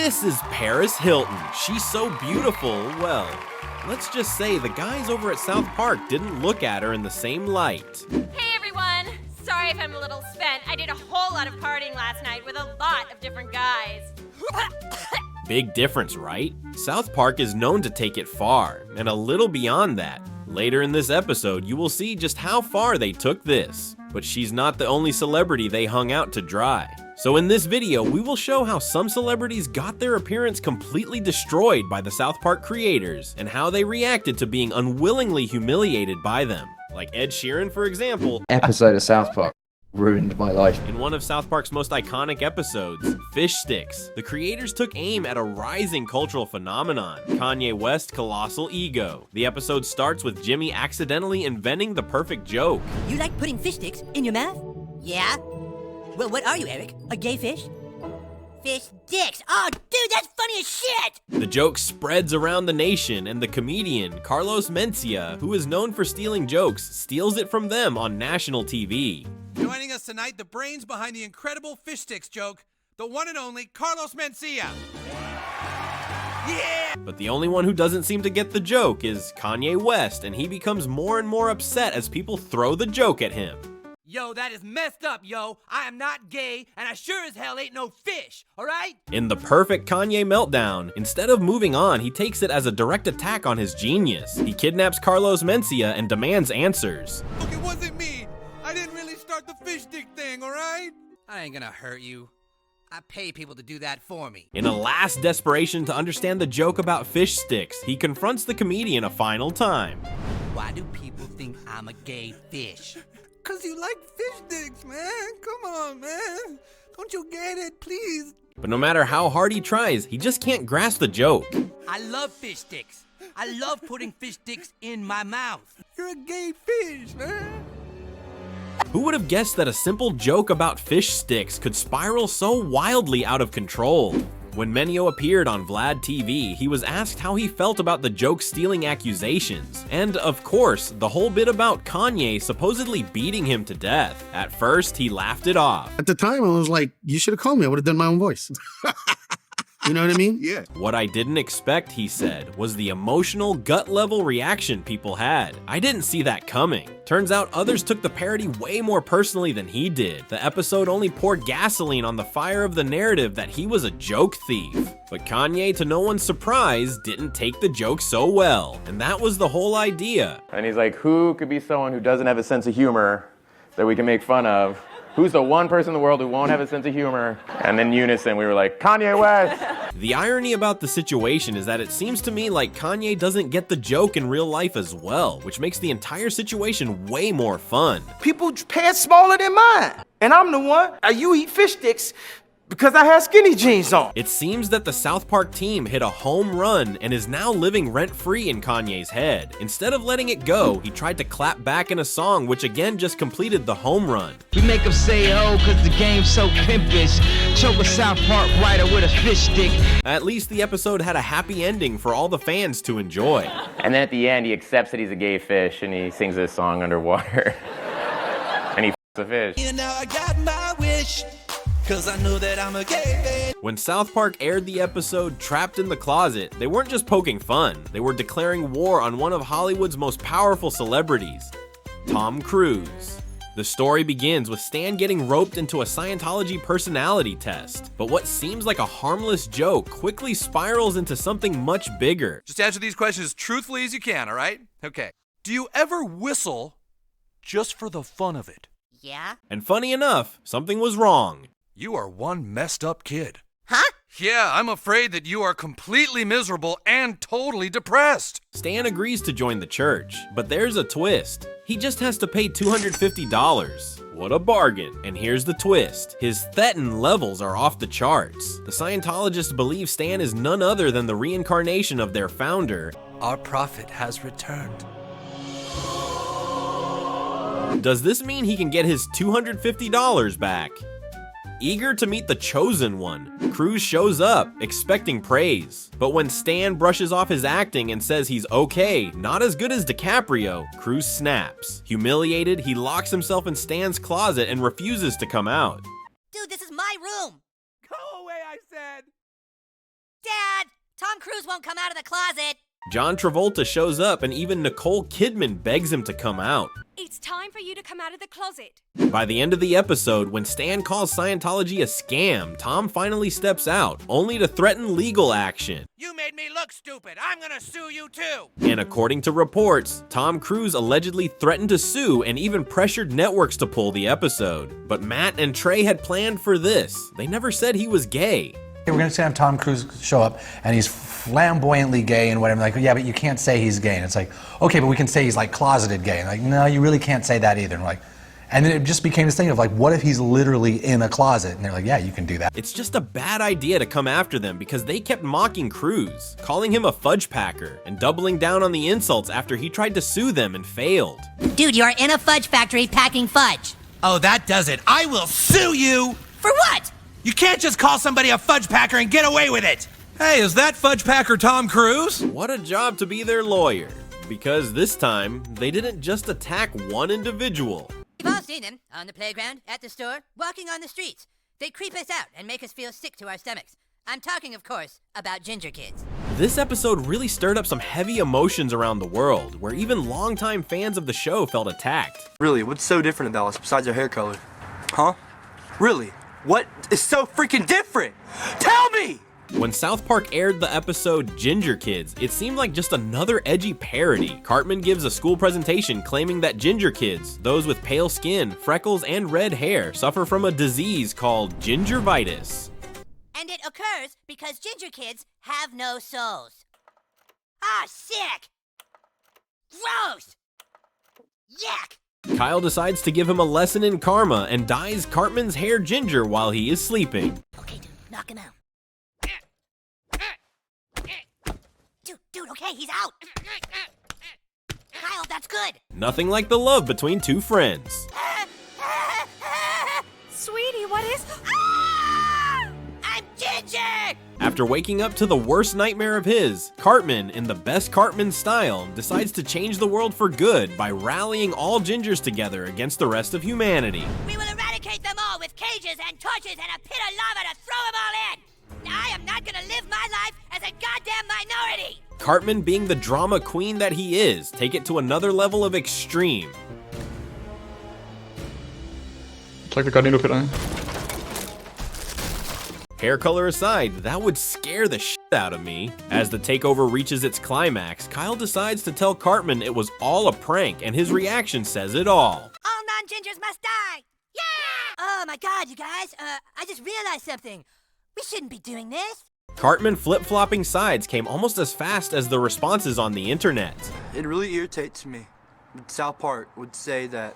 This is Paris Hilton. She's so beautiful, well, let's just say the guys over at South Park didn't look at her in the same light. Hey everyone! Sorry if I'm a little spent. I did a whole lot of partying last night with a lot of different guys. Big difference, right? South Park is known to take it far, and a little beyond that. Later in this episode, you will see just how far they took this. But she's not the only celebrity they hung out to dry. So in this video, we will show how some celebrities got their appearance completely destroyed by the South Park creators, and how they reacted to being unwillingly humiliated by them. Like Ed Sheeran, for example. Episode of South Park ruined my life. In one of South Park's most iconic episodes, Fish Sticks, the creators took aim at a rising cultural phenomenon, Kanye West's colossal ego. The episode starts with Jimmy accidentally inventing the perfect joke. You like putting fish sticks in your mouth? Yeah. Well, what are you, Eric? A gay fish? Fish sticks? Oh, dude, that's funny as shit! The joke spreads around the nation, and the comedian, Carlos Mencia, who is known for stealing jokes, steals it from them on national TV. Joining us tonight, the brains behind the incredible fish sticks joke, the one and only Carlos Mencia. Yeah! But the only one who doesn't seem to get the joke is Kanye West, and he becomes more and more upset as people throw the joke at him. Yo, that is messed up, yo. I am not gay, and I sure as hell ain't no fish, alright? In the perfect Kanye meltdown, instead of moving on, he takes it as a direct attack on his genius. He kidnaps Carlos Mencia and demands answers. Look, it wasn't me. I didn't really start the fish stick thing, alright? I ain't gonna hurt you. I pay people to do that for me. In a last desperation to understand the joke about fish sticks, he confronts the comedian a final time. Why do people think I'm a gay fish? Cause you like fish sticks, man. Come on, man. Don't you get it, please? But no matter how hard he tries, he just can't grasp the joke. I love fish sticks. I love putting fish sticks in my mouth. You're a gay fish, man. Who would have guessed that a simple joke about fish sticks could spiral so wildly out of control? When Menio appeared on Vlad TV, he was asked how he felt about the joke-stealing accusations, and of course, the whole bit about Kanye supposedly beating him to death. At first, he laughed it off. At the time, I was like, you should have called me. I would have done my own voice. You know what I mean? Yeah. What I didn't expect, he said, was the emotional, gut-level reaction people had. I didn't see that coming. Turns out others took the parody way more personally than he did. The episode only poured gasoline on the fire of the narrative that he was a joke thief. But Kanye, to no one's surprise, didn't take the joke so well. And that was the whole idea. And he's like, who could be someone who doesn't have a sense of humor that we can make fun of? Who's the one person in the world who won't have a sense of humor? And in unison, we were like, Kanye West! The irony about the situation is that it seems to me like Kanye doesn't get the joke in real life as well, which makes the entire situation way more fun. People's pants smaller than mine, and I'm the one. You eat fish sticks because I have skinny jeans on. It seems that the South Park team hit a home run and is now living rent-free in Kanye's head. Instead of letting it go, he tried to clap back in a song which again just completed the home run. We make them say oh cause the game's so pimpish. Choke a South Park writer with a fish stick. At least the episode had a happy ending for all the fans to enjoy. And then at the end, he accepts that he's a gay fish and he sings this song underwater. And he f***s a fish. And now I got my wish. Cause I know that I'm a gay man. When South Park aired the episode Trapped in the Closet, they weren't just poking fun, they were declaring war on one of Hollywood's most powerful celebrities, Tom Cruise. The story begins with Stan getting roped into a Scientology personality test, but what seems like a harmless joke quickly spirals into something much bigger. Just answer these questions as truthfully as you can, alright? Okay. Do you ever whistle just for the fun of it? Yeah? And funny enough, something was wrong. You are one messed up kid. Huh? Yeah, I'm afraid that you are completely miserable and totally depressed. Stan agrees to join the church, but there's a twist. He just has to pay $250. What a bargain. And here's the twist. His thetan levels are off the charts. The Scientologists believe Stan is none other than the reincarnation of their founder. Our prophet has returned. Does this mean he can get his $250 back? Eager to meet the chosen one, Cruise shows up, expecting praise. But when Stan brushes off his acting and says he's okay, not as good as DiCaprio, Cruise snaps. Humiliated, he locks himself in Stan's closet and refuses to come out. Dude, this is my room! Go away, I said! Tom Cruise won't come out of the closet. John Travolta shows up and even Nicole Kidman begs him to come out. It's time for you to come out of the closet. By the end of the episode, when Stan calls Scientology a scam, Tom finally steps out, only to threaten legal action. You made me look stupid. I'm gonna sue you too. And according to reports, Tom Cruise allegedly threatened to sue and even pressured networks to pull the episode. But Matt and Trey had planned for this. They never said he was gay. We're going to have Tom Cruise show up, and he's flamboyantly gay and whatever. Like, yeah, but you can't say he's gay. And it's like, okay, but we can say he's like closeted gay. And like, no, you really can't say that either. And we're like, and then it just became this thing of like, what if he's literally in a closet? And they're like, yeah, you can do that. It's just a bad idea to come after them because they kept mocking Cruise, calling him a fudge packer, and doubling down on the insults after he tried to sue them and failed. Dude, you're in a fudge factory packing fudge. Oh, that does it. I will sue you. For what? You can't just call somebody a fudge packer and get away with it. Hey, is that fudge packer Tom Cruise? What a job to be their lawyer. Because this time, they didn't just attack one individual. We've all seen them on the playground, at the store, walking on the streets. They creep us out and make us feel sick to our stomachs. I'm talking, of course, about ginger kids. This episode really stirred up some heavy emotions around the world, where even longtime fans of the show felt attacked. Really, what's so different about us besides our hair color? Huh? Really? What is so freaking different? Tell me! When South Park aired the episode Ginger Kids, it seemed like just another edgy parody. Cartman gives a school presentation claiming that ginger kids, those with pale skin, freckles, and red hair, suffer from a disease called gingivitis. And it occurs because ginger kids have no souls. Ah, sick! Gross! Yuck! Kyle decides to give him a lesson in karma and dyes Cartman's hair ginger while he is sleeping. Okay, dude, knock him out. Dude, okay, he's out. Kyle, that's good. Nothing like the love between two friends. Sweetie, what is... I'm ginger! After waking up to the worst nightmare of his, Cartman, in the best Cartman style, decides to change the world for good by rallying all gingers together against the rest of humanity. We will eradicate them all with cages and torches and a pit of lava to throw them all in! I am not gonna live my life as a goddamn minority! Cartman, being the drama queen that he is, take it to another level of extreme. Hair color aside, that would scare the shit out of me. As the takeover reaches its climax, Kyle decides to tell Cartman it was all a prank, and his reaction says it all. All non-gingers must die! Yeah! Oh my god, you guys, I just realized something. We shouldn't be doing this. Cartman flip-flopping sides came almost as fast as the responses on the internet. It really irritates me that South Park would say that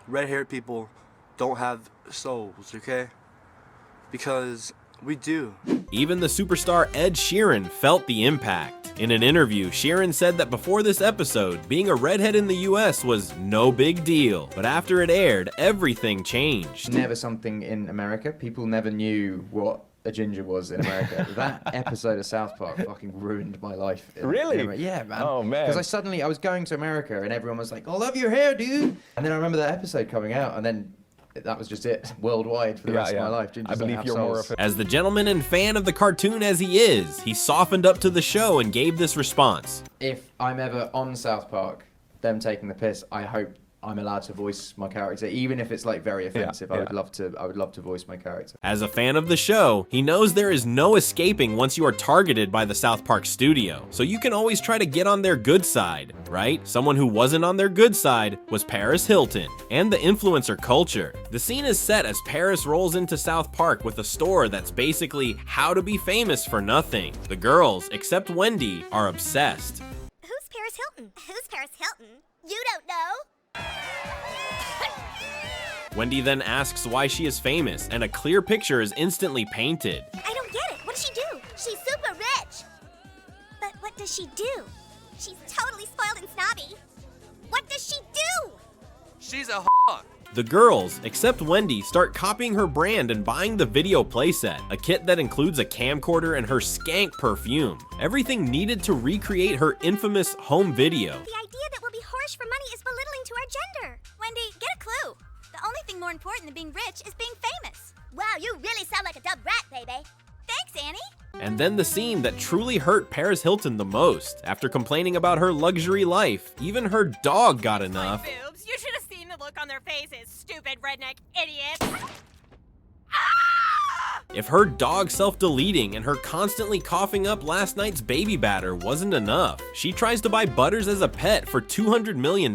red-haired people don't have souls, okay? Because we do. Even the superstar Ed Sheeran felt the impact. In an interview, Sheeran said that before this episode, being a redhead in the US was no big deal. But after it aired, everything changed. Never something in America. People never knew what a ginger was in America. That episode of South Park fucking ruined my life. Really? Yeah, man. Oh, man. Because I was going to America and everyone was like, I love your hair, dude. And then I remember that episode coming out and then that was just it, worldwide for the rest of my life. Gingers I believe don't have you're souls. more of a... As the gentleman and fan of the cartoon as he is, he softened up to the show and gave this response. If I'm ever on South Park, them taking the piss, I hope I'm allowed to voice my character, even if it's like very offensive. I would love to voice my character. As a fan of the show, he knows there is no escaping once you are targeted by the South Park studio. So you can always try to get on their good side, right? Someone who wasn't on their good side was Paris Hilton and the influencer culture. The scene is set as Paris rolls into South Park with a store that's basically how to be famous for nothing. The girls, except Wendy, are obsessed. Who's Paris Hilton? Who's Paris Hilton? You don't know? Wendy then asks why she is famous, and a clear picture is instantly painted. I don't get it. What does she do? She's super rich. But what does she do? She's totally spoiled and snobby. What does she do? She's a whore. The girls, except Wendy, start copying her brand and buying the video playset, a kit that includes a camcorder and her skank perfume. Everything needed to recreate her infamous home video. The idea that we'll be whorish for money is belittling to our gender. Wendy, get a clue. The only thing more important than being rich is being famous. Wow, you really sound like a dumb rat, baby. Thanks, Thanks, Annie. And then the scene that truly hurt Paris Hilton the most. After complaining about her luxury life, even her dog got enough. Boobs, you should have seen the look on their faces, stupid redneck idiots. If her dog self-deleting and her constantly coughing up last night's baby batter wasn't enough, she tries to buy Butters as a pet for $200 million.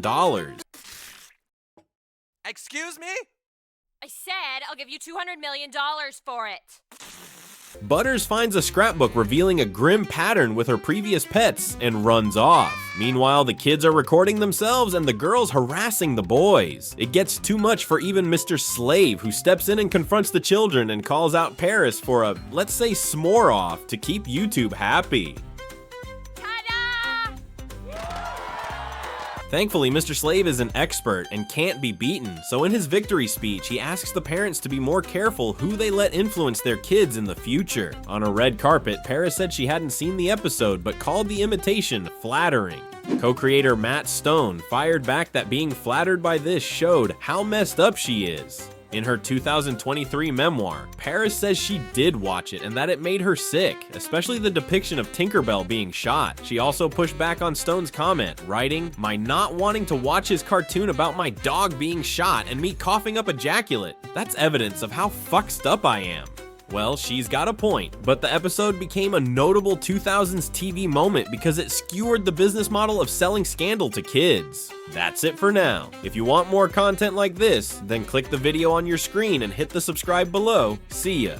Excuse me? I said I'll give you $200 million for it. Butters finds a scrapbook revealing a grim pattern with her previous pets and runs off. Meanwhile, the kids are recording themselves and the girls harassing the boys. It gets too much for even Mr. Slave, who steps in and confronts the children and calls out Paris for a, let's say, s'more off to keep YouTube happy. Thankfully, Mr. Slave is an expert and can't be beaten, so in his victory speech, he asks the parents to be more careful who they let influence their kids in the future. On a red carpet, Paris said she hadn't seen the episode, but called the imitation flattering. Co-creator Matt Stone fired back that being flattered by this showed how messed up she is. In her 2023 memoir, Paris says she did watch it and that it made her sick, especially the depiction of Tinkerbell being shot. She also pushed back on Stone's comment, writing, "My not wanting to watch his cartoon about my dog being shot and me coughing up ejaculate. That's evidence of how fucked up I am." Well, she's got a point, but the episode became a notable 2000s TV moment because it skewered the business model of selling Scandal to kids. That's it for now. If you want more content like this, then click the video on your screen and hit the subscribe below. See ya.